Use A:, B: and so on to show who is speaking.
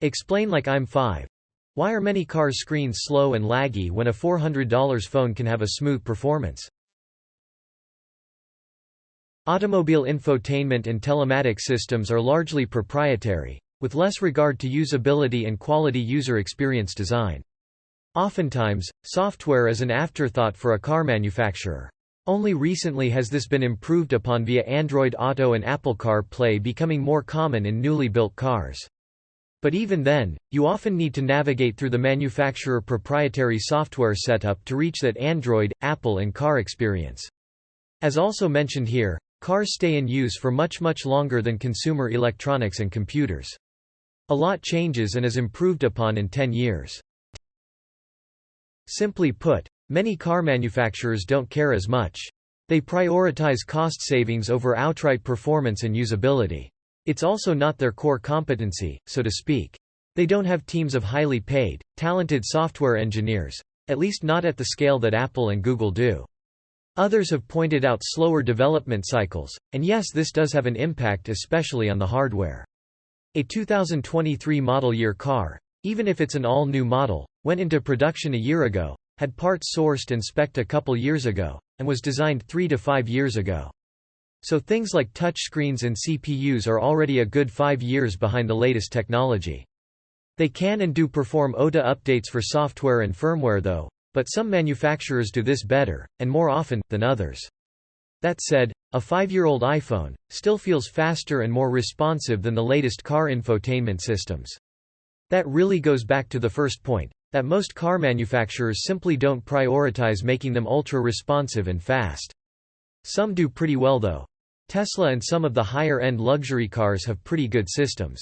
A: Explain like I'm 5. Why are many cars' screens slow and laggy when a $400 phone can have a smooth performance? Automobile infotainment and telematics systems are largely proprietary, with less regard to usability and quality user experience design. Oftentimes, software is an afterthought for a car manufacturer. Only recently has this been improved upon via Android Auto and Apple CarPlay becoming more common in newly built cars. But even then, you often need to navigate through the manufacturer proprietary software setup to reach that Android, Apple and car experience. As also mentioned here, cars stay in use for much longer than consumer electronics and computers. A lot changes and is improved upon in 10 years. Simply put, many car manufacturers don't care as much. They prioritize cost savings over outright performance and usability. It's also not their core competency, so to speak. They don't have teams of highly paid, talented software engineers, at least not at the scale that Apple and Google do. Others have pointed out slower development cycles, and yes, this does have an impact especially on the hardware. A 2023 model year car, even if it's an all-new model, went into production a year ago, had parts sourced and spec'd a couple years ago, and was designed 3 to 5 years ago. So things like touchscreens and CPUs are already a good 5 years behind the latest technology. They can and do perform OTA updates for software and firmware though, but some manufacturers do this better, and more often, than others. That said, a 5-year-old iPhone still feels faster and more responsive than the latest car infotainment systems. That really goes back to the first point, that most car manufacturers simply don't prioritize making them ultra-responsive and fast. Some do pretty well though. Tesla and some of the higher-end luxury cars have pretty good systems.